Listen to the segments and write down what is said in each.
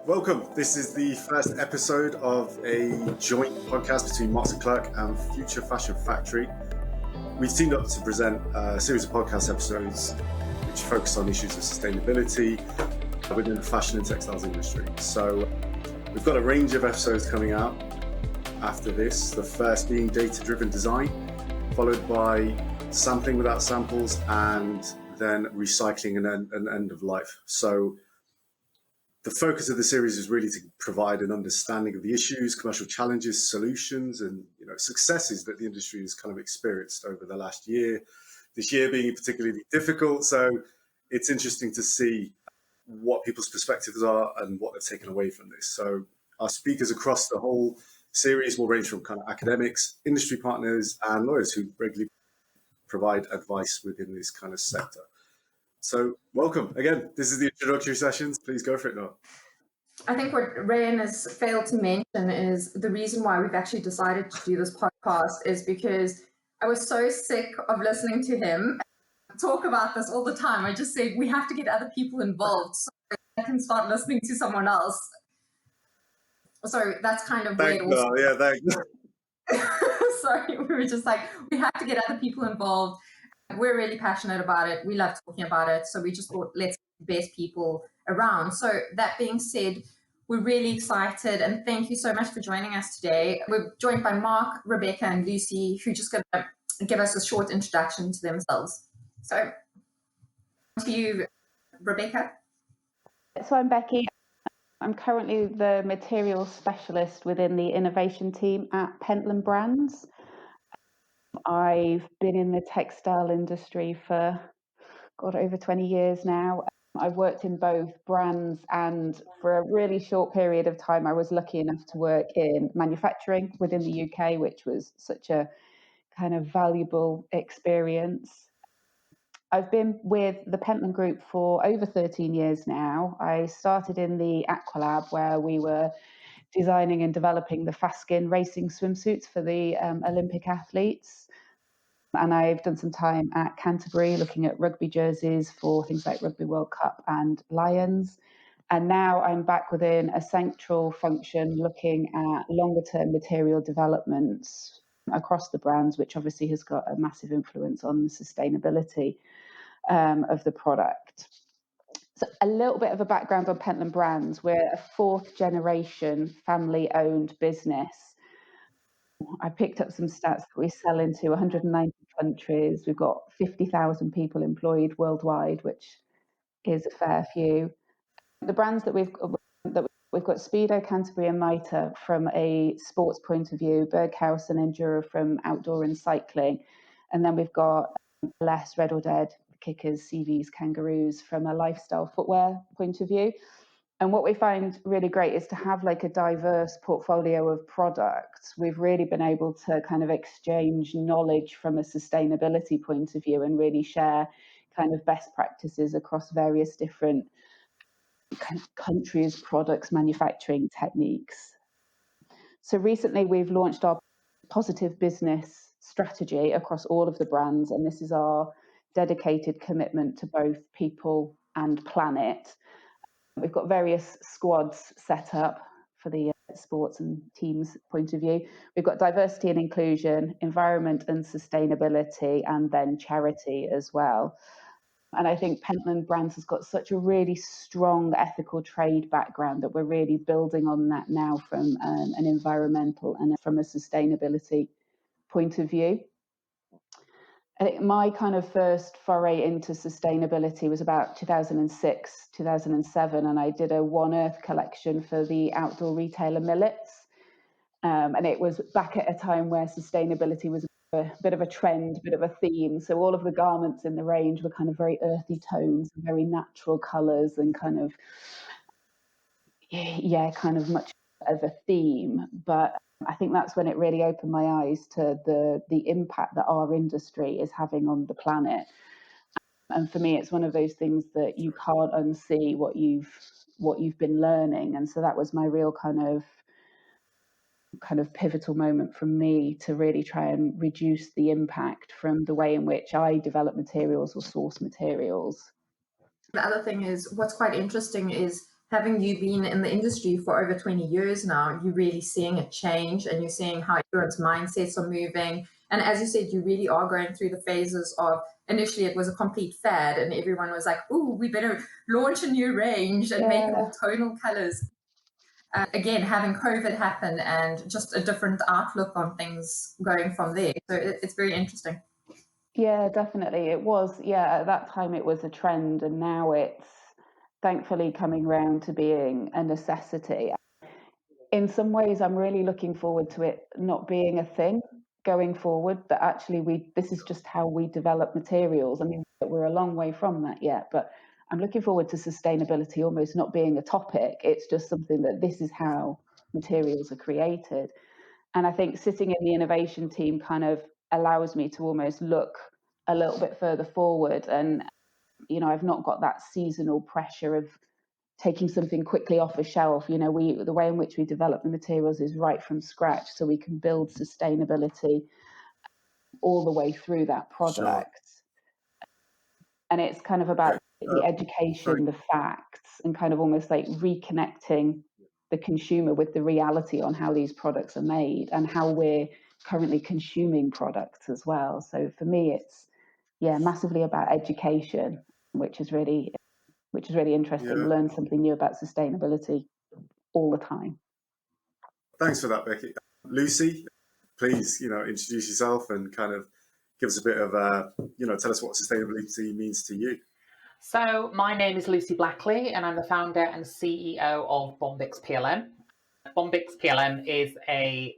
Welcome. This is the first episode of a joint podcast between Marks & Clerk and Future Fashion Factory. We've teamed up to present a series of podcast episodes which focus on issues of sustainability within the fashion and textiles industry. So we've got a range of episodes coming out after this, the first being data-driven design, followed by sampling without samples, and then recycling and end of life. So the focus of the series is really to provide an understanding of the issues, commercial challenges, solutions, and successes that the industry has kind of experienced over the last year. This year being particularly difficult, so it's interesting to see what people's perspectives are and what they've taken away from this. So our speakers across the whole series will range from kind of academics, industry partners, and lawyers who regularly provide advice within this kind of sector. So welcome. Again, this is the introductory sessions. Please go for it, Noah. I think what Rayan has failed to mention is the reason why we've actually decided to do this podcast is because I was so sick of listening to him talk about this all the time. I just said, we have to get other people involved so I can start listening to someone else. So that's kind of thanks. Sorry, we were just like, we have to get other people involved. We're really passionate about it. We love talking about it. So we just thought, let's get the best people around. So that being said, we're really excited. And thank you so much for joining us today. We're joined by Mark, Rebecca, and Lucy, who just going to give us a short introduction to themselves. So to you, Rebecca. So I'm Becky. I'm currently the materials specialist within the innovation team at Pentland Brands. I've been in the textile industry for, over 20 years now. I've worked in both brands, and for a really short period of time, I was lucky enough to work in manufacturing within the UK, which was such a kind of valuable experience. I've been with the Pentland Group for over 13 years now. I started in the Aqualab, where we were designing and developing the fast skin racing swimsuits for the Olympic athletes. And I've done some time at Canterbury looking at rugby jerseys for things like Rugby World Cup and Lions. And now I'm back within a central function looking at longer term material developments across the brands, which obviously has got a massive influence on the sustainability of the product. So a little bit of a background on Pentland Brands. We're a fourth generation family owned business. I picked up some stats that we sell into 190 countries. We've got 50,000 people employed worldwide, which is a fair few. The brands that we've got Speedo, Canterbury and Mitre from a sports point of view, Berghaus and Endura from outdoor and cycling. And then we've got Less, Red or Dead, Kickers, CVs, Kangaroos from a lifestyle footwear point of view. And what we find really great is to have like a diverse portfolio of products. We've really been able to kind of exchange knowledge from a sustainability point of view and really share kind of best practices across various different kind of countries, products, manufacturing techniques. So recently we've launched our positive business strategy across all of the brands, and this is our dedicated commitment to both people and planet. We've got various squads set up for the sports and teams point of view. We've got diversity and inclusion, environment and sustainability, and then charity as well. And I think Pentland Brands has got such a really strong ethical trade background that we're really building on that now from an environmental and from a sustainability point of view. I think my kind of first foray into sustainability was about 2006, 2007, and I did a One Earth collection for the outdoor retailer Millets. And it was back at a time where sustainability was a bit of a trend, a bit of a theme. So all of the garments in the range were kind of very earthy tones, very natural colours, and kind of much of a theme. But I think that's when it really opened my eyes to the impact that our industry is having on the planet. And for me, it's one of those things that you can't unsee what you've been learning. And so that was my real kind of pivotal moment from me to really try and reduce the impact from the way in which I develop materials or source materials. The other thing is, what's quite interesting is having you been in the industry for over 20 years now, you're really seeing a change and you're seeing how everyone's mindsets are moving. And as you said, you really are going through the phases of initially it was a complete fad and everyone was like, "Ooh, we better launch a new range and make all tonal colors." Again, having COVID happen and just a different outlook on things going from there. So it's very interesting. Yeah, definitely. It was, at that time it was a trend, and now it's thankfully coming round to being a necessity. In some ways, I'm really looking forward to it not being a thing going forward, that actually this is just how we develop materials. I mean, we're a long way from that yet, but I'm looking forward to sustainability almost not being a topic. It's just something that this is how materials are created. And I think sitting in the innovation team kind of allows me to almost look a little bit further forward. And, I've not got that seasonal pressure of taking something quickly off a shelf. The way in which we develop the materials is right from scratch, so we can build sustainability all the way through that product. Sure. And it's kind of about the education, the facts, and kind of almost like reconnecting the consumer with the reality on how these products are made and how we're currently consuming products as well. So for me, it's massively about education, which is really interesting. Yeah. Learn something new about sustainability all the time. Thanks for that, Becky. Lucy, please, introduce yourself and kind of give us a bit of, tell us what sustainability means to you. So my name is Lucy Blackley and I'm the founder and CEO of Bombix PLM. Bombix PLM is a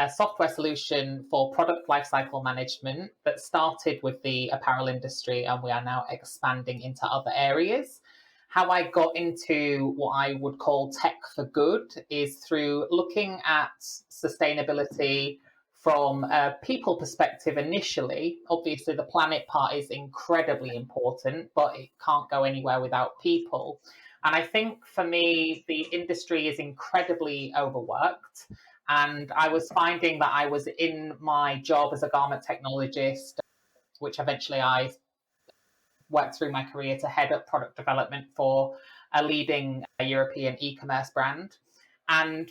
software solution for product lifecycle management that started with the apparel industry, and we are now expanding into other areas. How I got into what I would call tech for good is through looking at sustainability from a people perspective initially. Obviously, the planet part is incredibly important, but it can't go anywhere without people. And I think for me, the industry is incredibly overworked. And I was finding that I was in my job as a garment technologist, which eventually I worked through my career to head up product development for a leading European e-commerce brand. And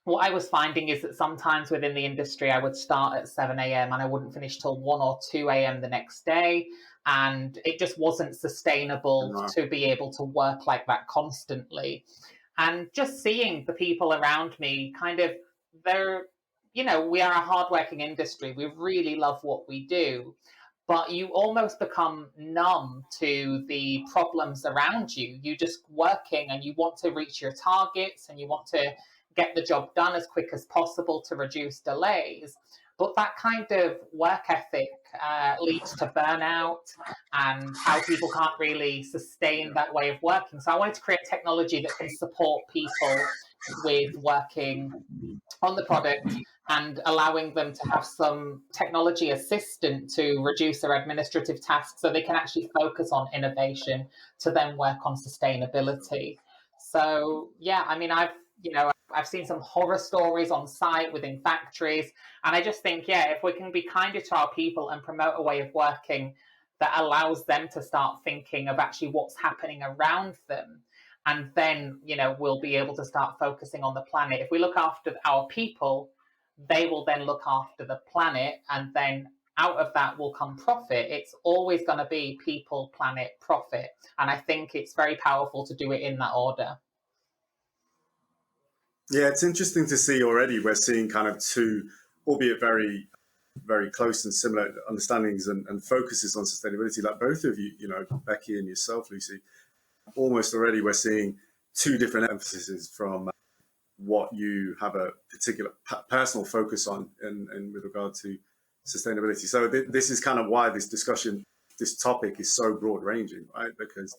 what I was finding is that sometimes within the industry, I would start at 7 a.m. and I wouldn't finish till 1 or 2 a.m. the next day. And it just wasn't sustainable to be able to work like that constantly. And just seeing the people around me kind of, we are a hardworking industry. We really love what we do. But you almost become numb to the problems around you. You're just working and you want to reach your targets and you want to get the job done as quick as possible to reduce delays. But that kind of work ethic leads to burnout and how people can't really sustain that way of working. So I wanted to create technology that can support people with working on the product and allowing them to have some technology assistant to reduce their administrative tasks so they can actually focus on innovation to then work on sustainability. So, I've seen some horror stories on site within factories. And I just think, if we can be kinder to our people and promote a way of working that allows them to start thinking of actually what's happening around them. And then, we'll be able to start focusing on the planet. If we look after our people, they will then look after the planet. And then out of that will come profit. It's always going to be people, planet, profit. And I think it's very powerful to do it in that order. Yeah, it's interesting to see already. We're seeing kind of two, albeit very, very close and similar understandings and focuses on sustainability. Like both of you, Becky and yourself, Lucy, almost already we're seeing two different emphases from what you have a particular personal focus on and with regard to sustainability. So this is kind of why this discussion, this topic is so broad ranging, right? Because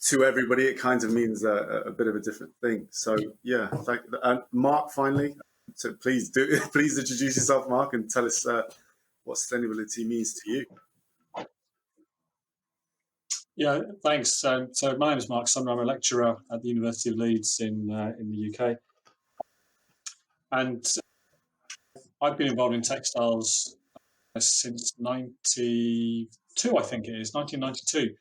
to everybody, it kind of means a bit of a different thing. So and Mark, finally, so please introduce yourself, Mark, and tell us what sustainability means to you. Yeah, thanks. So my name is Mark Sumner. I'm a lecturer at the University of Leeds in the UK, and I've been involved in textiles since 92, I think it is 1992.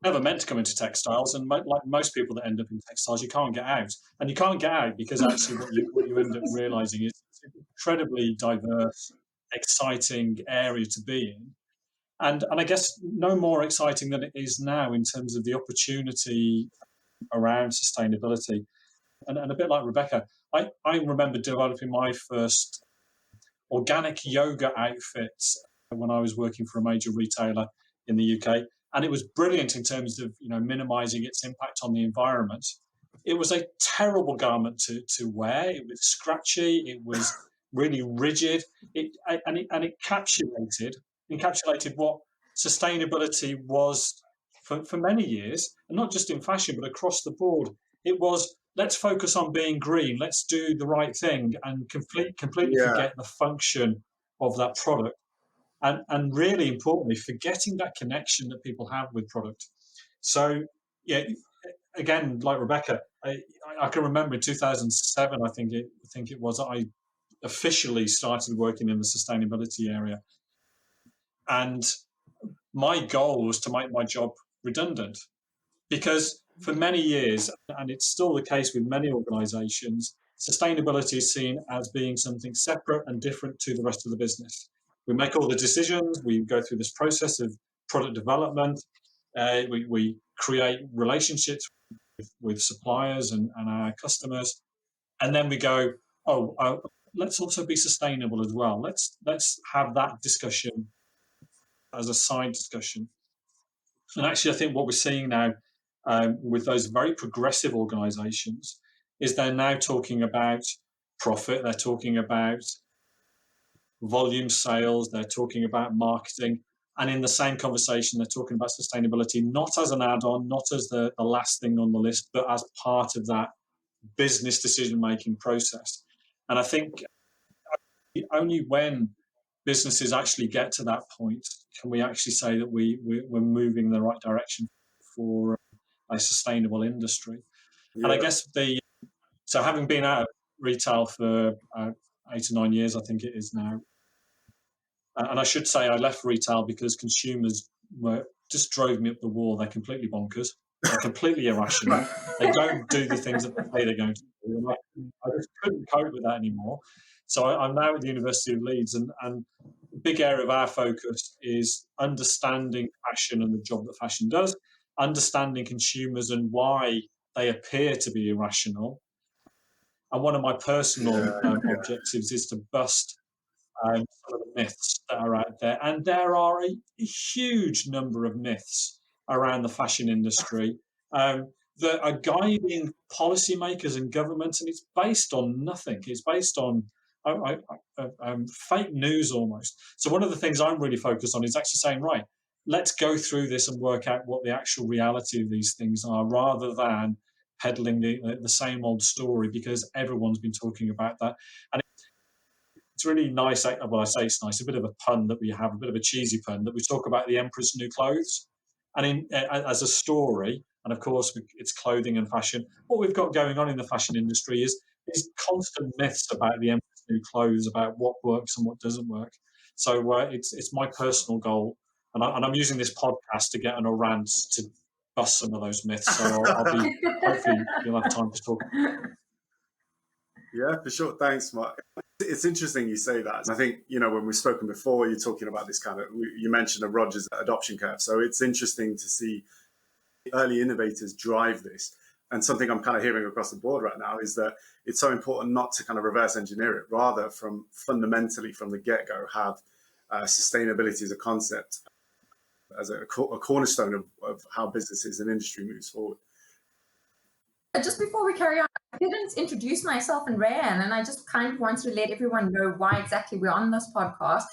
never meant to come into textiles, and like most people that end up in textiles, you can't get out, and you can't get out because actually what you end up realizing is it's an incredibly diverse, exciting area to be in, and I guess no more exciting than it is now in terms of the opportunity around sustainability. And a bit like Rebecca, I remember developing my first organic yoga outfits when I was working for a major retailer in the UK, and it was brilliant in terms of minimizing its impact on the environment. It was a terrible garment to wear. It was scratchy. It was really rigid. It encapsulated what sustainability was for many years, and not just in fashion but across the board. It was, let's focus on being green. Let's do the right thing and completely forget the function of that product. And really importantly, forgetting that connection that people have with product. So, yeah, again, like Rebecca, I can remember in 2007, I think it was, I officially started working in the sustainability area. And my goal was to make my job redundant. Because for many years, and it's still the case with many organisations, sustainability is seen as being something separate and different to the rest of the business. We make all the decisions, we go through this process of product development, we create relationships with suppliers and our customers, and then we go, let's also be sustainable as well. Let's have that discussion as a side discussion. And actually, I think what we're seeing now with those very progressive organisations is they're now talking about profit, they're talking about volume sales, they're talking about marketing, and in the same conversation, they're talking about sustainability, not as an add-on, not as the last thing on the list, but as part of that business decision-making process. And I think only when businesses actually get to that point can we actually say that we're moving in the right direction for a sustainable industry. Yeah. And I guess so having been out of retail for 8 or 9 years, I think it is now, and I should say I left retail because consumers just drove me up the wall. They're completely bonkers. They're completely irrational. They don't do the things that they say they're going to do. And I just couldn't cope with that anymore. So I'm now at the University of Leeds, and a big area of our focus is understanding fashion and the job that fashion does, understanding consumers and why they appear to be irrational. And one of my personal objectives is to bust some of the myths that are out there. And there are a huge number of myths around the fashion industry that are guiding policymakers and governments, and it's based on nothing. It's based on fake news almost. So one of the things I'm really focused on is actually saying, right, let's go through this and work out what the actual reality of these things are, rather than peddling the same old story, because everyone's been talking about that. And it's really nice. Well, I say it's nice, a bit of a pun that we have, a bit of a cheesy pun, that we talk about the Emperor's New Clothes. And as a story, and of course it's clothing and fashion, what we've got going on in the fashion industry is these constant myths about the Emperor's New Clothes, about what works and what doesn't work. So it's my personal goal, and I'm using this podcast to get on a rant to bust some of those myths. So I'll be, hopefully you'll have time to talk. Yeah, for sure. Thanks, Mark. It's interesting you say that. I think, when we've spoken before, you're talking about this you mentioned a Rogers adoption curve. So it's interesting to see early innovators drive this. And something I'm kind of hearing across the board right now is that it's so important not to kind of reverse engineer it, rather fundamentally from the get-go have sustainability as a concept, as a cornerstone of how businesses and industry moves forward. Just before we carry on, I didn't introduce myself and Rayan, and I just kind of want to let everyone know why exactly we're on this podcast.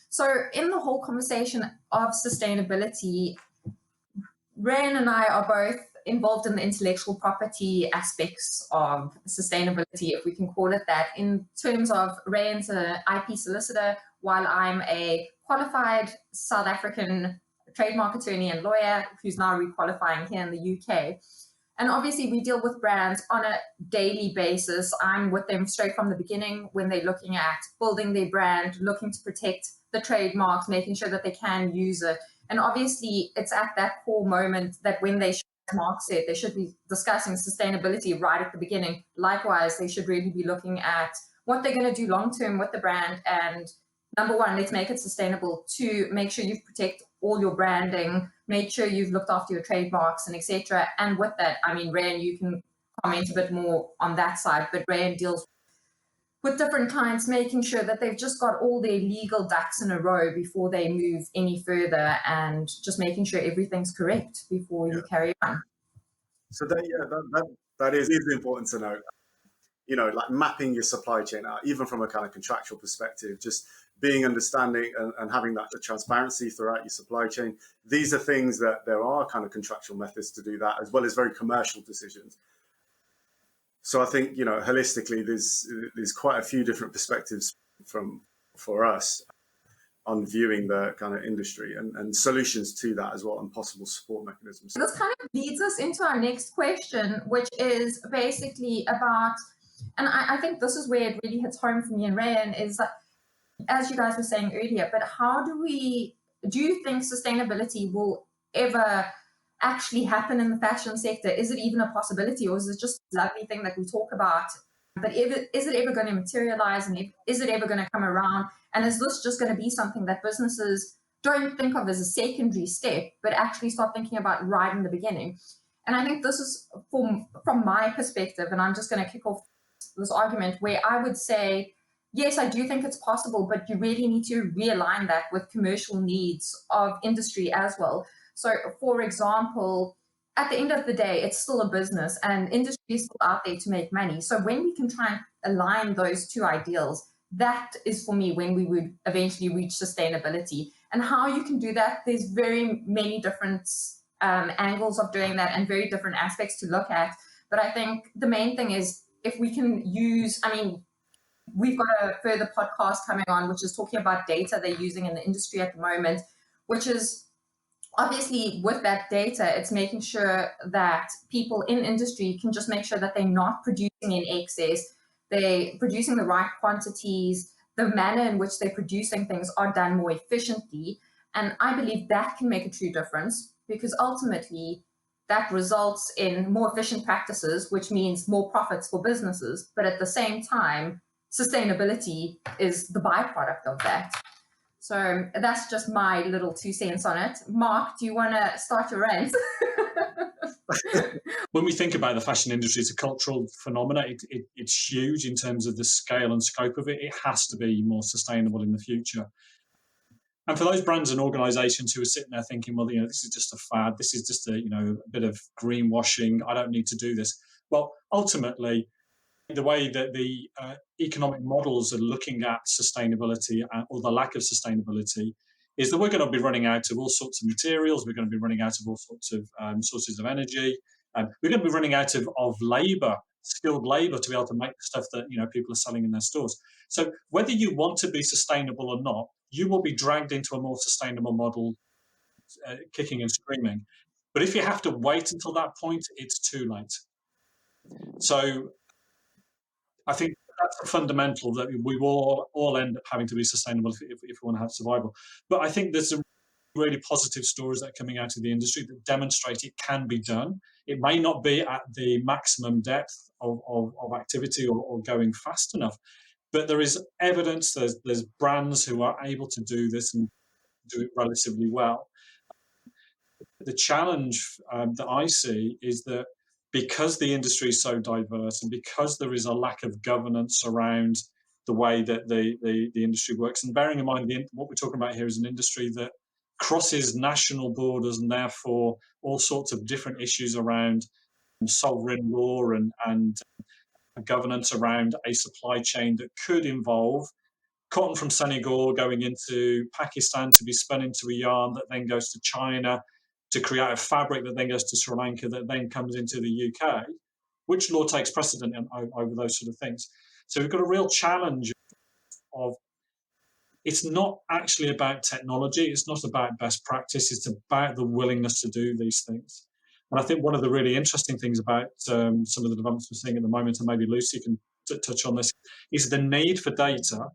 So in the whole conversation of sustainability, Rayan and I are both involved in the intellectual property aspects of sustainability, if we can call it that, in terms of Rayan's an IP solicitor, while I'm a qualified South African trademark attorney and lawyer who's now requalifying here in the UK. And obviously we deal with brands on a daily basis. I'm with them straight from the beginning when they're looking at building their brand, looking to protect the trademarks, making sure that they can use it, And obviously, it's at that core moment that when they should, as Mark said, they should be discussing sustainability right at the beginning. Likewise, they should really be looking at what they're going to do long term with the brand. And number one, let's make it sustainable. Two, make sure you protect all your branding, make sure you've looked after your trademarks and etc. And with that, I mean, Rayan, you can comment a bit more on that side, but Rayan deals with different clients, making sure that they've just got all their legal ducks in a row before they move any further, and just making sure everything's correct before you carry on. So that is important to know. You know, like mapping your supply chain out, even from a kind of contractual perspective, just being understanding and having that transparency throughout your supply chain. These are things that there are kind of contractual methods to do that, as well as very commercial decisions. So I think, you know, holistically, there's quite a few different perspectives for us on viewing the kind of industry and solutions to that as well, and possible support mechanisms. This kind of leads us into our next question, which is basically about, and I think this is where it really hits home for me and Rayan, is that, as you guys were saying earlier, but how do you think sustainability will ever actually happen in the fashion sector? Is it even a possibility, or is it just a lovely thing that we talk about? But is it ever going to materialize, and is it ever going to come around? And is this just going to be something that businesses don't think of as a secondary step, but actually start thinking about right in the beginning? And I think this is from my perspective, and I'm just going to kick off this argument where I would say, yes, I do think it's possible, but you really need to realign that with commercial needs of industry as well. So, for example, at the end of the day, it's still a business and industry is still out there to make money. So when we can try and align those two ideals, that is for me when we would eventually reach sustainability. And how you can do that, there's very many different angles of doing that and very different aspects to look at. But I think the main thing is if we can use, I mean, we've got a further podcast coming on, which is talking about data they're using in the industry at the moment, which is obviously with that data, it's making sure that people in industry can just make sure that they're not producing in excess, they're producing the right quantities, the manner in which they're producing things are done more efficiently. And I believe that can make a true difference, because ultimately that results in more efficient practices, which means more profits for businesses. But at the same time, sustainability is the byproduct of that. So that's just my little 2 cents on it. Mark, do you want to start your rant? When we think about the fashion industry, it's a cultural phenomenon. It's huge in terms of the scale and scope of it. It has to be more sustainable in the future. And for those brands and organisations who are sitting there thinking, well, this is just a fad, this is just a bit of greenwashing, I don't need to do this. Well, ultimately, the way that the economic models are looking at sustainability or the lack of sustainability is that we're going to be running out of all sorts of materials, we're going to be running out of all sorts of sources of energy, we're going to be running out of labour, skilled labour, to be able to make the stuff that people are selling in their stores. So whether you want to be sustainable or not, you will be dragged into a more sustainable model, kicking and screaming. But if you have to wait until that point, it's too late. So I think that's a fundamental, that we will all end up having to be sustainable if we want to have survival. But I think there's some really positive stories that are coming out of the industry that demonstrate it can be done. It may not be at the maximum depth of activity or going fast enough, but there is evidence, there's brands who are able to do this and do it relatively well. The challenge that I see is that because the industry is so diverse and because there is a lack of governance around the way that the industry works, and bearing in mind what we're talking about here is an industry that crosses national borders, and therefore all sorts of different issues around sovereign law and governance around a supply chain that could involve cotton from Senegal going into Pakistan to be spun into a yarn that then goes to China to create a fabric that then goes to Sri Lanka that then comes into the UK. Which law takes precedent over those sort of things? So we've got a real challenge of, it's not actually about technology, it's not about best practice, it's about the willingness to do these things. And I think one of the really interesting things about some of the developments we're seeing at the moment, and maybe Lucy can touch on this, is the need for data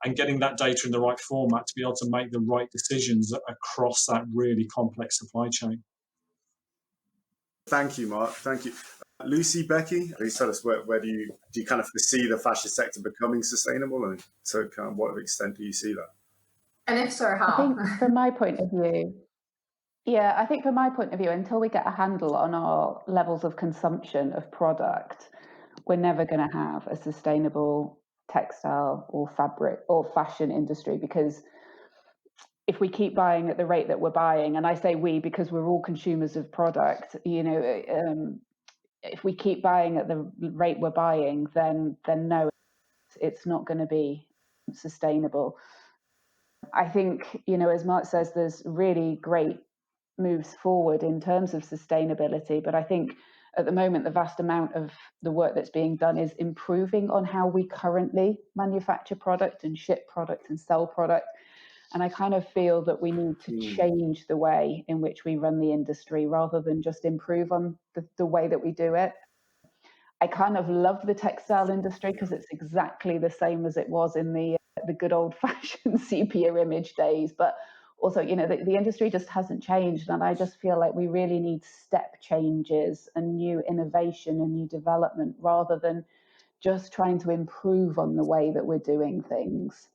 and getting that data in the right format to be able to make the right decisions across that really complex supply chain. Thank you, Mark. Thank you. Lucy, Becky, please tell us where do you kind of foresee the fashion sector becoming sustainable, and to kind of what extent do you see that? And if so, how? I think from my point of view, until we get a handle on our levels of consumption of product, we're never going to have a sustainable textile or fabric or fashion industry, because if we keep buying at the rate that we're buying, and I say we because we're all consumers of product, if we keep buying at the rate we're buying, then no, it's not going to be sustainable. I think, as Mark says, there's really great moves forward in terms of sustainability, but I think at the moment the vast amount of the work that's being done is improving on how we currently manufacture product and ship product and sell product. And I kind of feel that we need to change the way in which we run the industry rather than just improve on the way that we do it. I kind of love the textile industry because it's exactly the same as it was in the good old-fashioned sepia image days. But also, the industry just hasn't changed. And I just feel like we really need step changes and new innovation and new development rather than just trying to improve on the way that we're doing things.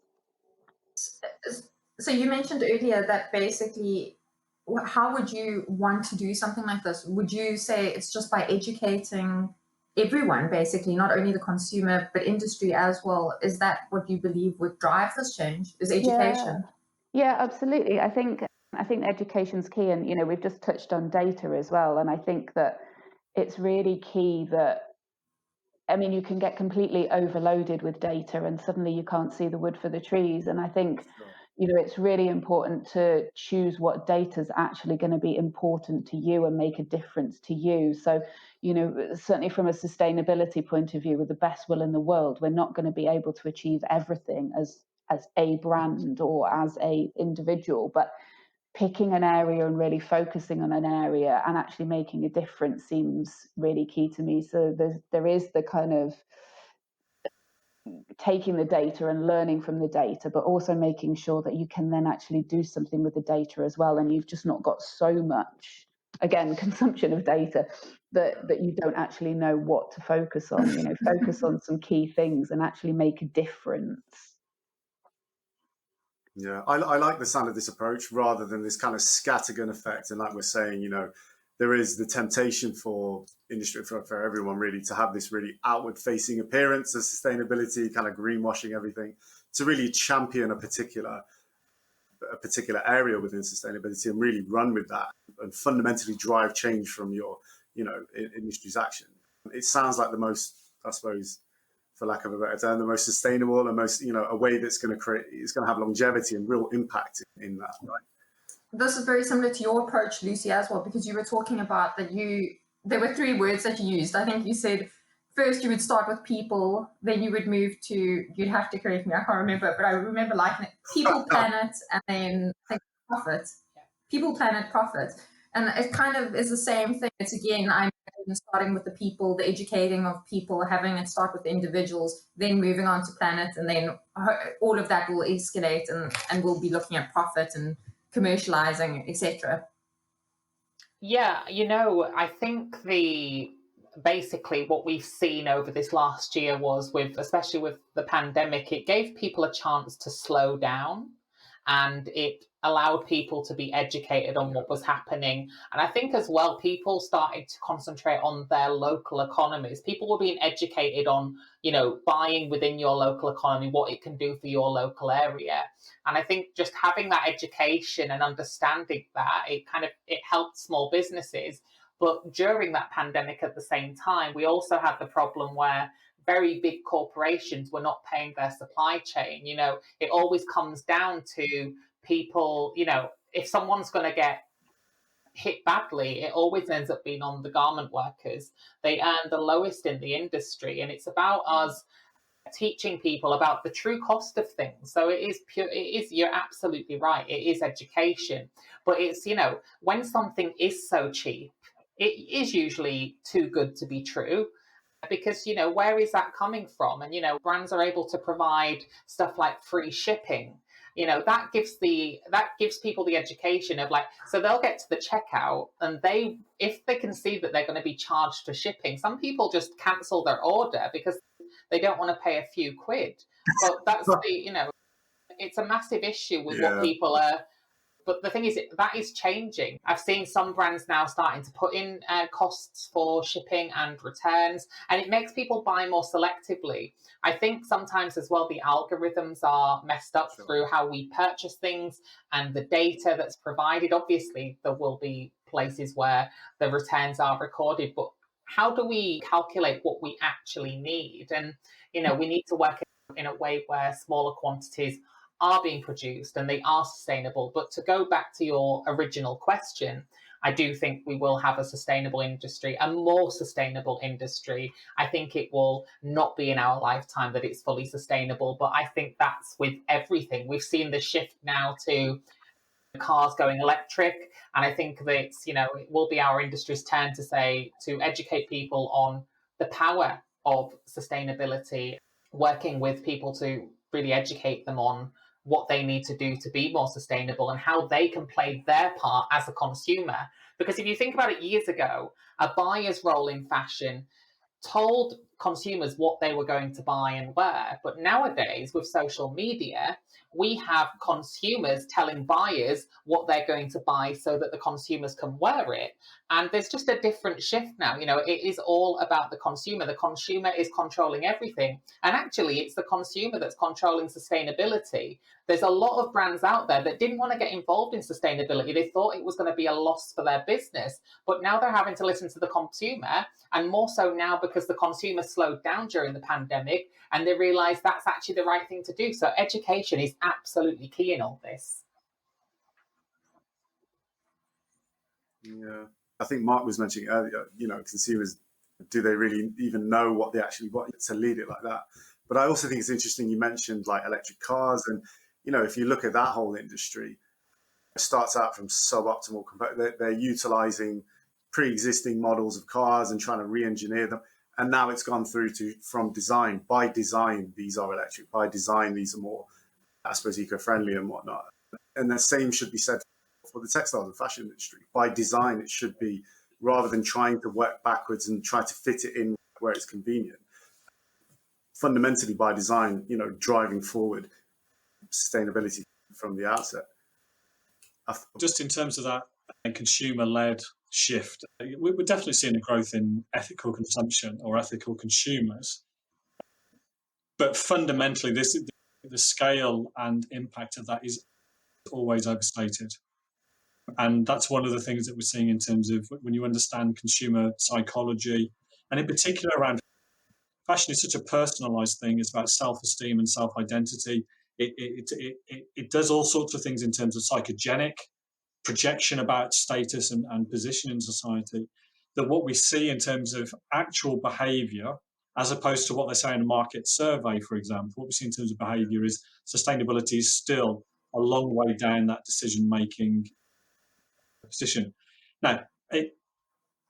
So you mentioned earlier that basically, how would you want to do something like this? Would you say it's just by educating everyone, basically, not only the consumer, but industry as well? Is that what you believe would drive this change, is education? Yeah, absolutely. I think education's key. And, we've just touched on data as well. And I think that it's really key that, you can get completely overloaded with data and suddenly you can't see the wood for the trees. And I think, it's really important to choose what data is actually going to be important to you and make a difference to you. So, certainly from a sustainability point of view, with the best will in the world, we're not going to be able to achieve everything as a brand or as a individual, but picking an area and really focusing on an area and actually making a difference seems really key to me. So there is the kind of taking the data and learning from the data, but also making sure that you can then actually do something with the data as well. And you've just not got so much, again, consumption of data that you don't actually know what to focus on. Focus on some key things and actually make a difference. Yeah, I like the sound of this approach rather than this kind of scattergun effect. And like we're saying, there is the temptation for industry, for everyone really, to have this really outward facing appearance of sustainability, kind of greenwashing everything, to really champion a particular area within sustainability and really run with that and fundamentally drive change from your, industry's action. It sounds like the most, I suppose, for lack of a better term, the most sustainable and most, a way that's going to have longevity and real impact in that, right? This is very similar to your approach, Lucy, as well, because you were talking about that there were 3 words that you used. I think you said first you would start with people, then you would move to, you'd have to correct me, I can't remember, but I remember liking it, people, planet, and then I think profit. People, planet, profit. And it kind of is the same thing. It's again, I'm starting with the people, the educating of people, having it start with the individuals, then moving on to planet, and then all of that will escalate and we'll be looking at profit and commercializing, etc. Yeah, I think basically what we've seen over this last year was especially with the pandemic, it gave people a chance to slow down and it allowed people to be educated on what was happening. And I think as well, people started to concentrate on their local economies. People were being educated on, buying within your local economy, what it can do for your local area. And I think just having that education and understanding that, it helped small businesses. But during that pandemic at the same time, we also had the problem where very big corporations were not paying their supply chain. It always comes down to people, if someone's going to get hit badly, it always ends up being on the garment workers. They earn the lowest in the industry. And it's about us teaching people about the true cost of things. So you're absolutely right. It is education. But it's, when something is so cheap, it is usually too good to be true. because, where is that coming from? And, brands are able to provide stuff like free shipping. That gives people the education of so they'll get to the checkout, and if they can see that they're going to be charged for shipping, some people just cancel their order because they don't want to pay a few quid. But that's it's a massive issue with what people are. But the thing is, that is changing. I've seen some brands now starting to put in costs for shipping and returns, and it makes people buy more selectively. I think sometimes as well, the algorithms are messed up through how we purchase things and the data that's provided. Obviously, there will be places where the returns are recorded, but how do we calculate what we actually need? And, we need to work in a way where smaller quantities are being produced and they are sustainable. But to go back to your original question, I do think we will have a sustainable industry, a more sustainable industry. I think it will not be in our lifetime that it's fully sustainable, but I think that's with everything. We've seen the shift now to cars going electric, and I think that it will be our industry's turn to educate people on the power of sustainability, working with people to really educate them on what they need to do to be more sustainable and how they can play their part as a consumer. Because if you think about it, years ago, a buyer's role in fashion told consumers what they were going to buy and wear. But nowadays, with social media, we have consumers telling buyers what they're going to buy so that the consumers can wear it. And there's just a different shift now. It is all about the consumer. The consumer is controlling everything. And actually, it's the consumer that's controlling sustainability. There's a lot of brands out there that didn't want to get involved in sustainability. They thought it was going to be a loss for their business. But now they're having to listen to the consumer, and more so now because the consumer slowed down during the pandemic and they realize that's actually the right thing to do. So education is absolutely key in all this. Yeah, I think Mark was mentioning earlier, consumers, do they really even know what they actually want to lead it like that? But I also think it's interesting you mentioned like electric cars, and if you look at that whole industry, it starts out from suboptimal. They're utilizing pre-existing models of cars and trying to re-engineer them, and now it's gone through to from design. By design, these are electric. By design, these are more, I suppose, eco-friendly and whatnot. And the same should be said for the textile and fashion industry. By design, it should be, rather than trying to work backwards and try to fit it in where it's convenient. Fundamentally, by design, driving forward sustainability from the outset. Just in terms of that consumer-led shift, we're definitely seeing a growth in ethical consumption or ethical consumers. But fundamentally, the scale and impact of that is always overstated. And that's one of the things that we're seeing in terms of when you understand consumer psychology, and in particular around fashion is such a personalized thing. It's about self-esteem and self-identity. It does all sorts of things in terms of psychogenic projection about status and position in society, that what we see in terms of actual behavior, as opposed to what they say in a market survey, for example, what we see in terms of behavior is sustainability is still a long way down that decision-making position. Now,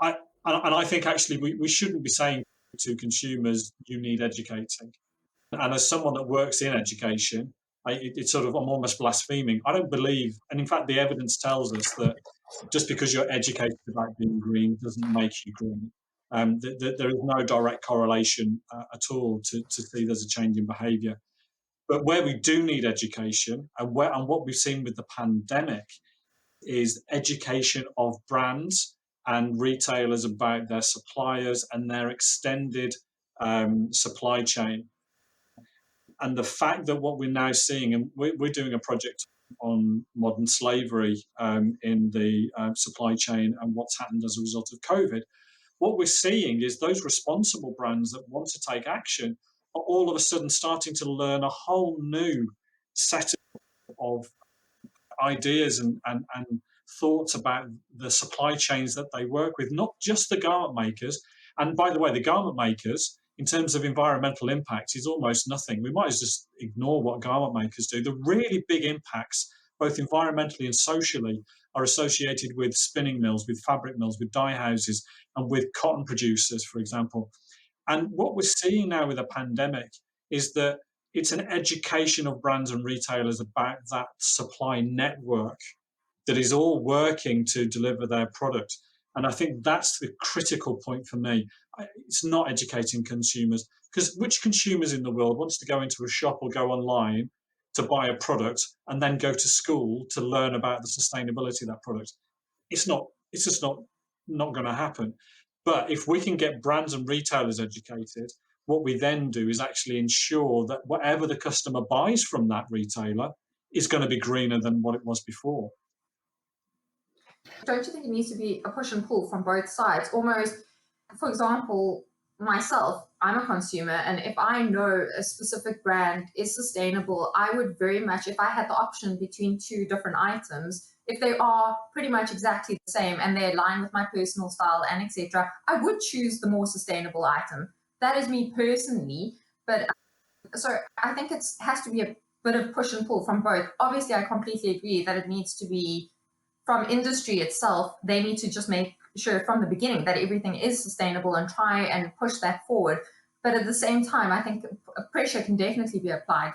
I think actually we shouldn't be saying to consumers, you need educating. And as someone that works in education, it's sort of, I'm almost blaspheming. I don't believe, and in fact, the evidence tells us that just because you're educated about being green doesn't make you green. There is no direct correlation at all to see there's a change in behaviour. But where we do need education, and what we've seen with the pandemic, is education of brands and retailers about their suppliers and their extended supply chain. And the fact that what we're now seeing, and we're doing a project on modern slavery in the supply chain and what's happened as a result of COVID, what we're seeing is those responsible brands that want to take action are all of a sudden starting to learn a whole new set of ideas and thoughts about the supply chains that they work with, not just the garment makers. And by the way, the garment makers, in terms of environmental impacts, is almost nothing. We might as just ignore what garment makers do. The really big impacts, both environmentally and socially, are associated with spinning mills, with fabric mills, with dye houses, and with cotton producers, for example. And what we're seeing now with the pandemic is that it's an education of brands and retailers about that supply network that is all working to deliver their product. And I think that's the critical point for me. It's not educating consumers, because which consumers in the world wants to go into a shop or go online to buy a product and then go to school to learn about the sustainability of that product? It's just not going to happen. But if we can get brands and retailers educated, what we then do is actually ensure that whatever the customer buys from that retailer is going to be greener than what it was before. Don't you think it needs to be a push and pull from both sides? Almost, for example, myself, I'm a consumer, and if I know a specific brand is sustainable, I would very much, if I had the option between two different items, if they are pretty much exactly the same and they align with my personal style and etc., I would choose the more sustainable item. That is me personally, but so I think it has to be a bit of push and pull from both. Obviously, I completely agree that it needs to be from industry itself. They need to just make sure from the beginning that everything is sustainable and try and push that forward. But at the same time, I think pressure can definitely be applied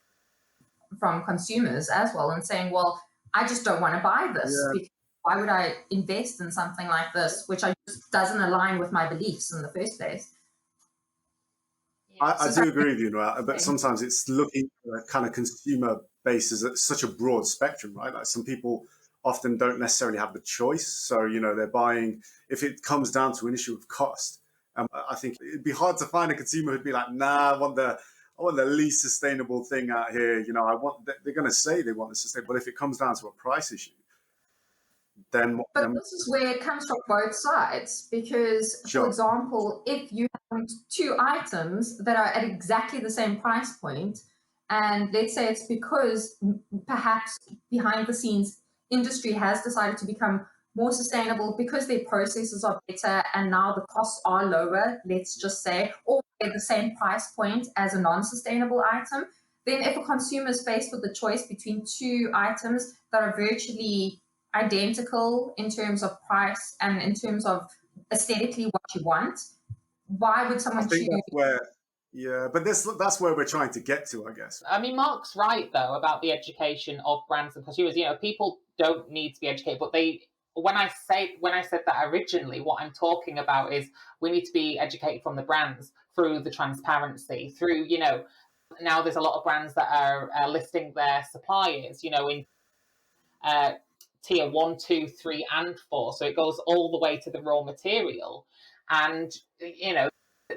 from consumers as well, and saying, well, I just don't want to buy this. Yeah. Because why would I invest in something like this, which just doesn't align with my beliefs in the first place? I do agree with you, Noel, but sometimes it's looking at a kind of consumer base as such a broad spectrum, right? Like some people often don't necessarily have the choice. So, they're buying, if it comes down to an issue of cost, I think it'd be hard to find a consumer who'd be like, nah, I want the least sustainable thing out here. They're going to say they want the sustainable, but if it comes down to a price issue, then this is where it comes from both sides, because, Sure. for example, if you have two items that are at exactly the same price point, and let's say it's because perhaps behind the scenes industry has decided to become more sustainable because their processes are better and now the costs are lower, let's just say, or at the same price point as a non-sustainable item, then if a consumer is faced with the choice between two items that are virtually identical in terms of price and in terms of aesthetically what you want, why would someone choose? But that's where we're trying to get to, I guess. I mean, Mark's right, though, about the education of brands and consumers. People don't need to be educated, but when I said that originally, what I'm talking about is we need to be educated from the brands through the transparency, through, now there's a lot of brands that are listing their suppliers, in tier 1, 2, 3, and 4. So it goes all the way to the raw material. And,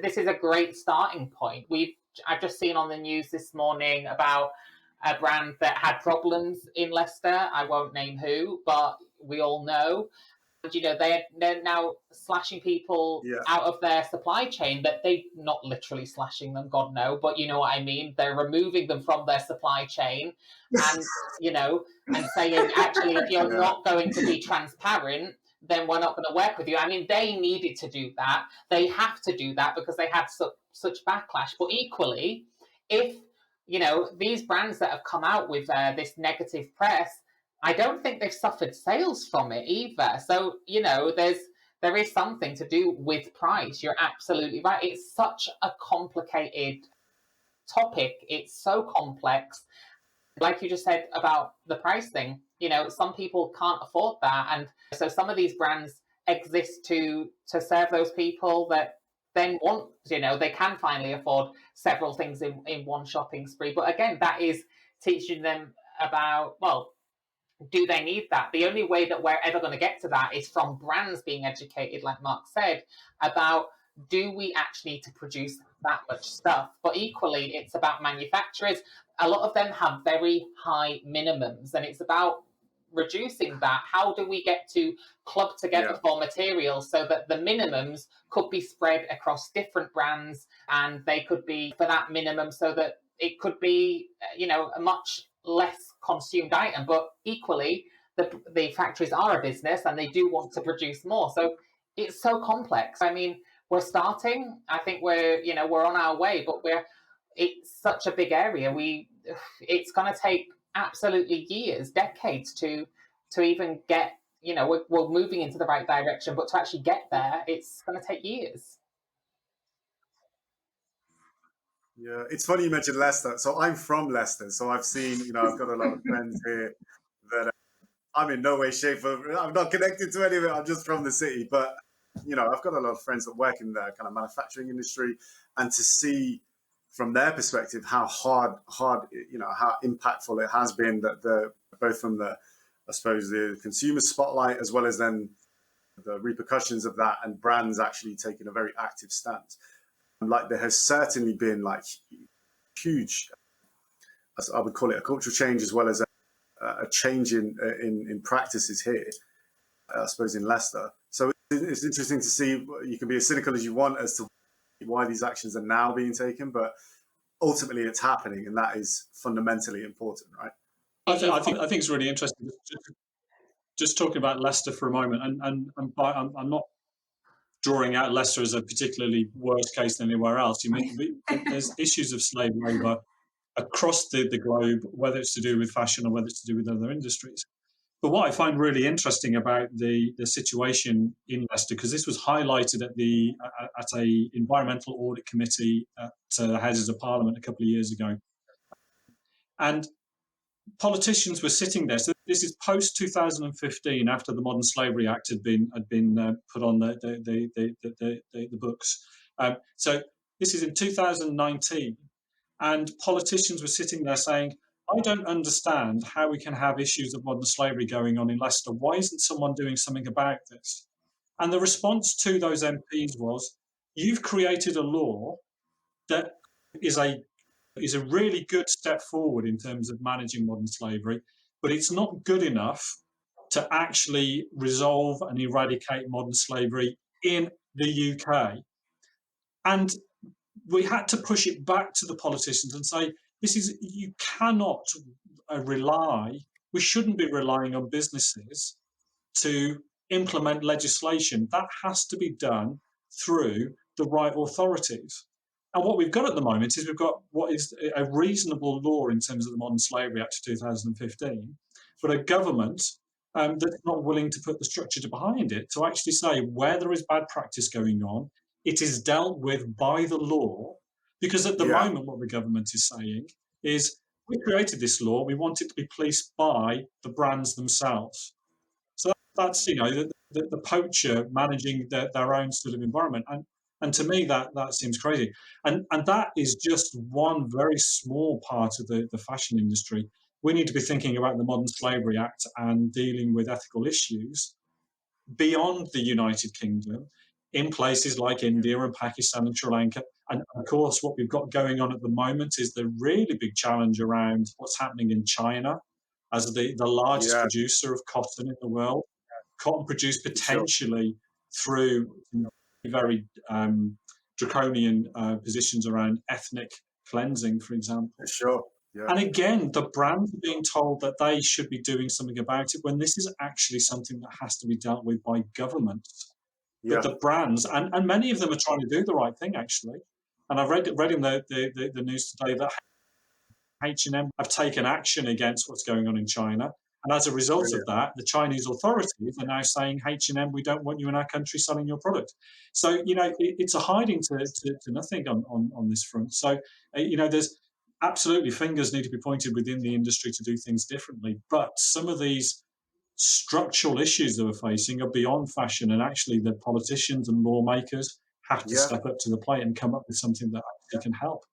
this is a great starting point. I've just seen on the news this morning about a brand that had problems in Leicester. I won't name who, but we all know. And, they're now slashing people out of their supply chain, that they not literally slashing them, God no, but you know what I mean? They're removing them from their supply chain and, and saying, actually, if you're not going to be transparent, then we're not going to work with you. I mean, they needed to do that. They have to do that because they had such backlash. But equally, if, these brands that have come out with this negative press, I don't think they've suffered sales from it either. So, there is something to do with price. You're absolutely right. It's such a complicated topic. It's so complex. Like you just said about the price thing, some people can't afford that. And so some of these brands exist to serve those people that then want, they can finally afford several things in one shopping spree. But again, that is teaching them about, well, do they need that? The only way that we're ever going to get to that is from brands being educated, like Mark said, about, do we actually need to produce that much stuff? But equally, it's about manufacturers. A lot of them have very high minimums, and it's about reducing that. How do we get to club together for materials so that the minimums could be spread across different brands, and they could be for that minimum so that it could be, a much less consumed item, but equally the factories are a business and they do want to produce more. So it's so complex. I mean, we're starting. I think we're on our way, but it's such a big area. It's going to take absolutely years, decades to even get. We're moving into the right direction, but to actually get there, it's going to take years. Yeah, it's funny you mentioned Leicester. So I'm from Leicester, so I've seen, I've got a lot of friends here that I'm in no way, shape, or I'm not connected to any of it. I'm just from the city, but I've got a lot of friends that work in the kind of manufacturing industry, and to see from their perspective how hard, how impactful it has been, that both from the, I suppose, the consumer spotlight, as well as then the repercussions of that, and brands actually taking a very active stance. Like, there has certainly been like huge, I would call it a cultural change, as well as a change in practices here, I suppose, in Leicester. So it's interesting to see. You can be as cynical as you want as to why these actions are now being taken, but ultimately it's happening, and that is fundamentally important, right? I think it's really interesting. Just talking about Leicester for a moment, and I'm not drawing out Leicester as a particularly worse case than anywhere else. There's issues of slave labour across the globe, whether it's to do with fashion or whether it's to do with other industries. But what I find really interesting about the situation in Leicester, because this was highlighted at a environmental audit committee at Houses of Parliament a couple of years ago, and politicians were sitting there. So this is post 2015, after the Modern Slavery Act had been put on the books. So this is in 2019, and politicians were sitting there saying, I don't understand how we can have issues of modern slavery going on in Leicester. Why isn't someone doing something about this? And the response to those MPs was, you've created a law that is a really good step forward in terms of managing modern slavery, but it's not good enough to actually resolve and eradicate modern slavery in the UK. And we had to push it back to the politicians and say, you cannot we shouldn't be relying on businesses to implement legislation. That has to be done through the right authorities. And what we've got at the moment is we've got what is a reasonable law in terms of the Modern Slavery Act of 2015, but a government that's not willing to put the structure behind it to actually say where there is bad practice going on, it is dealt with by the law. Because at the moment, what the government is saying is, we created this law, we want it to be policed by the brands themselves. So that's, the poacher managing their own sort of environment. And to me, that seems crazy. And that is just one very small part of the fashion industry. We need to be thinking about the Modern Slavery Act and dealing with ethical issues beyond the United Kingdom, in places like India and Pakistan and Sri Lanka. And of course, what we've got going on at the moment is the really big challenge around what's happening in China as the largest producer of cotton in the world. Cotton produced potentially through very draconian positions around ethnic cleansing, for example. Sure. Yeah. And again, the brands are being told that they should be doing something about it, when this is actually something that has to be dealt with by governments. But the brands, and many of them are trying to do the right thing, actually. And I've read in the news today that H&M have taken action against what's going on in China. And as a result of that, the Chinese authorities are now saying, H&M, we don't want you in our country selling your product. So, it's a hiding to nothing on this front. So, there's absolutely fingers need to be pointed within the industry to do things differently. But some of these structural issues that we're facing are beyond fashion, and actually the politicians and lawmakers have to step up to the plate and come up with something that actually can help.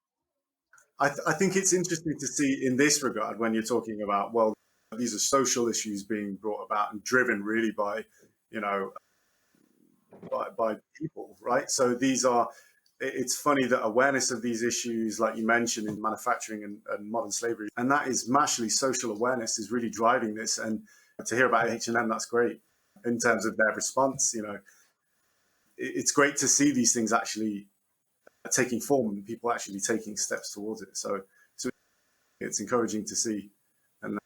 I think it's interesting to see in this regard, when you're talking about, well, these are social issues being brought about and driven really by, by people, right? So it's funny that awareness of these issues, like you mentioned, in manufacturing and modern slavery, and that is actually social awareness is really driving this. And to hear about H&M, that's great in terms of their response. It's great to see these things actually taking form and people actually taking steps towards it. So it's encouraging to see, and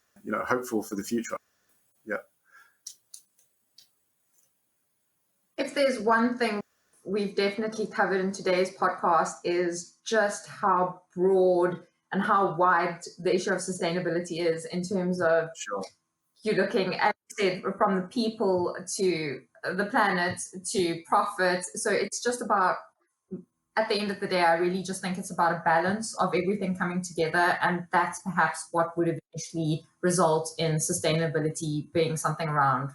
hopeful for the future. Yeah. If there's one thing we've definitely covered in today's podcast, is just how broad and how wide the issue of sustainability is, in terms of you're looking at, from the people to the planet to profit. So it's just about at the end of the day, I really just think it's about a balance of everything coming together. And that's perhaps what would eventually result in sustainability being something around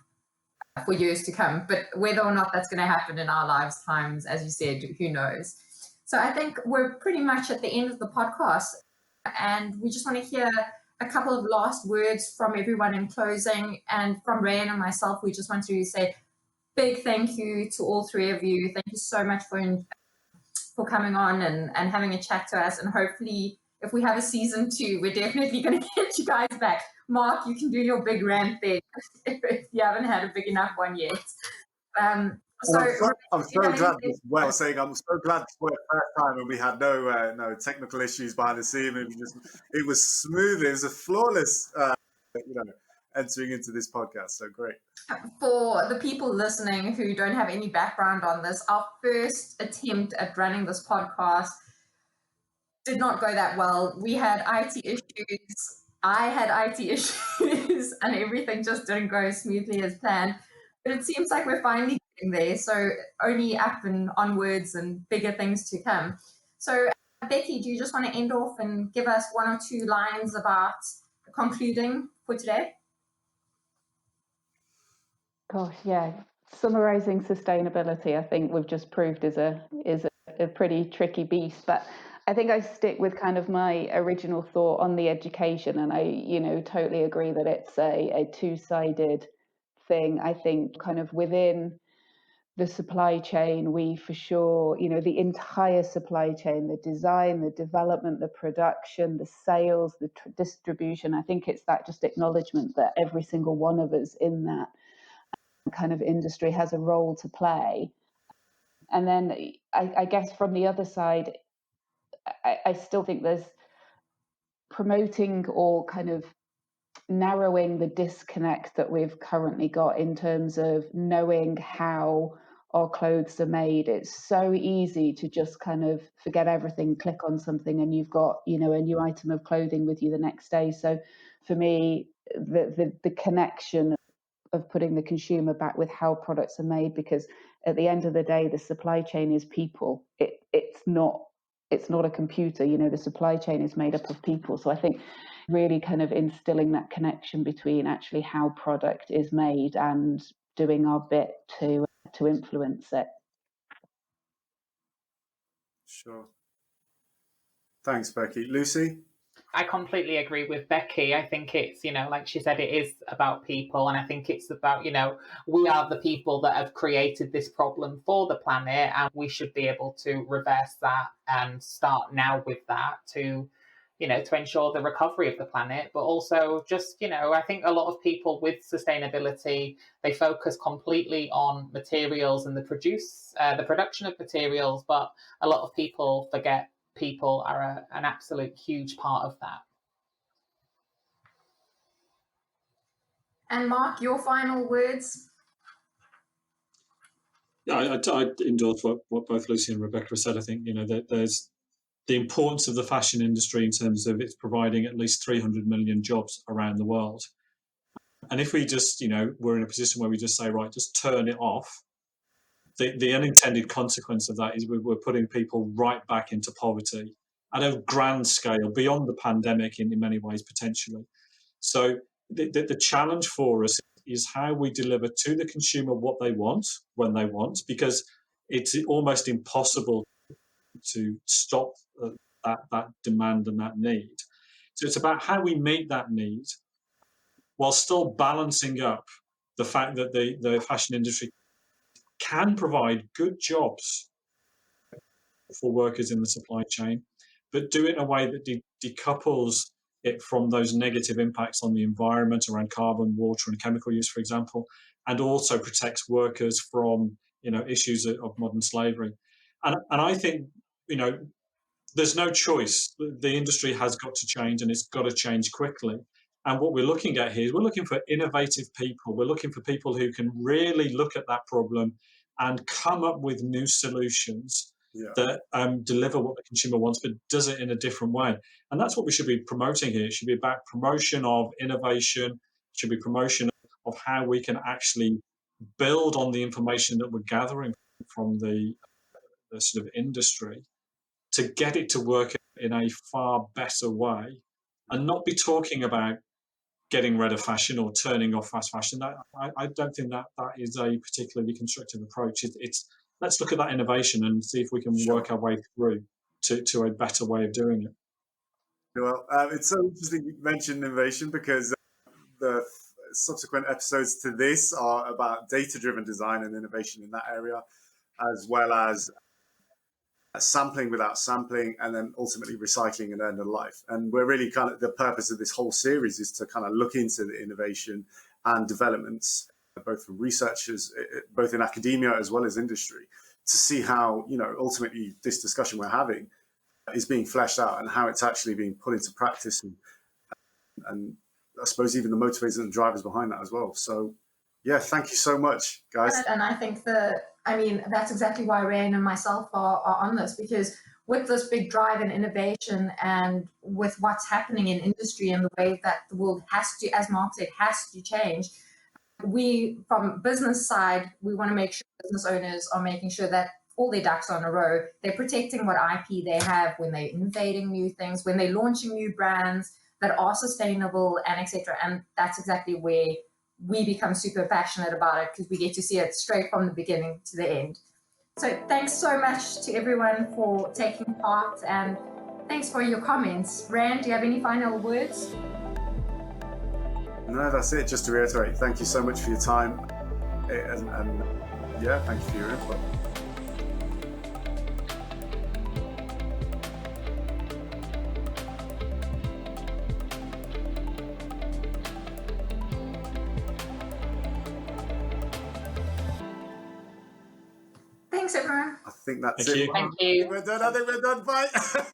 for years to come. But whether or not that's going to happen in our lifetimes, as you said, who knows? So I think we're pretty much at the end of the podcast. And we just want to hear a couple of last words from everyone in closing. And from Rayan and myself, we just want to say big thank you to all three of you. Thank you so much for coming on and having a chat to us. And hopefully, if we have a season 2, we're definitely going to get you guys back. Mark, you can do your big rant thing if you haven't had a big enough one yet. I'm so glad this went. I was saying I'm so glad this went first time and we had no technical issues behind the scene. It was smooth. It was a flawless, entering into this podcast. So great. For the people listening who don't have any background on this, our first attempt at running this podcast did not go that well. We had IT issues. I had IT issues and everything just didn't go as smoothly as planned. But it seems like we're finally getting there. So only up and onwards and bigger things to come. So Becky, do you just want to end off and give us 1 or 2 lines about concluding for today? Gosh, yeah. Summarizing sustainability, I think we've just proved is a pretty tricky beast. But I think I stick with kind of my original thought on the education, and I, totally agree that it's a two-sided thing. I think kind of within the supply chain, we for sure, the entire supply chain, the design, the development, the production, the sales, the distribution, I think it's that just acknowledgement that every single one of us in that kind of industry has a role to play. And then I guess from the other side, I still think there's promoting or kind of narrowing the disconnect that we've currently got in terms of knowing how our clothes are made. It's so easy to just kind of forget everything, click on something, and you've got, a new item of clothing with you the next day. So for me, the connection of putting the consumer back with how products are made, because at the end of the day, the supply chain is people. It's not a computer. The supply chain is made up of people. So I think really kind of instilling that connection between actually how product is made and doing our bit to influence it. Sure. Thanks, Becky. Lucy? I completely agree with Becky. I think it's, like she said, it is about people. And I think it's about, we are the people that have created this problem for the planet, and we should be able to reverse that and start now with that to ensure the recovery of the planet. But also just, I think a lot of people with sustainability, they focus completely on materials and the production of materials, but a lot of people forget people are an absolute huge part of that. And Mark, your final words? Yeah, I endorse what both Lucy and Rebecca said. I think, there's the importance of the fashion industry in terms of it's providing at least 300 million jobs around the world. And if we just, we're in a position where we just say, right, just turn it off, the unintended consequence of that is we're putting people right back into poverty at a grand scale, beyond the pandemic in many ways, potentially. So the challenge for us is how we deliver to the consumer what they want, when they want, because it's almost impossible to stop that demand and that need. So it's about how we meet that need while still balancing up the fact that the fashion industry can provide good jobs for workers in the supply chain, but do it in a way that decouples it from those negative impacts on the environment around carbon, water, and chemical use, for example, and also protects workers from issues of modern slavery. And I think there's no choice. The industry has got to change, and it's got to change quickly. And what we're looking at here is we're looking for innovative people. We're looking for people who can really look at that problem and come up with new solutions that deliver what the consumer wants, but does it in a different way. And that's what we should be promoting here. It should be about promotion of innovation. It should be promotion of how we can actually build on the information that we're gathering from the sort of industry to get it to work in a far better way, and not be talking about getting rid of fashion or turning off fast fashion. I don't think that is a particularly constructive approach. It's let's look at that innovation and see if we can work our way through to a better way of doing it. Well, it's so interesting you mentioned innovation, because the subsequent episodes to this are about data-driven design and innovation in that area, as well as sampling without sampling, and then ultimately recycling and end of life. And we're really kind of, the purpose of this whole series is to kind of look into the innovation and developments, both from researchers, both in academia as well as industry, to see how, ultimately this discussion we're having is being fleshed out and how it's actually being put into practice, and I suppose even the motivators and drivers behind that as well. So yeah, thank you so much, guys. And I think that's exactly why Rain and myself are on this, because with this big drive in innovation and with what's happening in industry and the way that the world has to, as Mark said, has to change, we, from business side, we want to make sure business owners are making sure that all their ducks are in a row. They're protecting what IP they have when they're innovating new things, when they're launching new brands that are sustainable, and etc. And that's exactly where we become super passionate about it, because we get to see it straight from the beginning to the end. So thanks so much to everyone for taking part, and thanks for your comments. Rand, do you have any final words? No, that's it. Just to reiterate, thank you so much for your time, and yeah, thank you for your input. Thanks, everyone. I think that's Thank it. you. Thank you. We're done. I think we're done. Bye.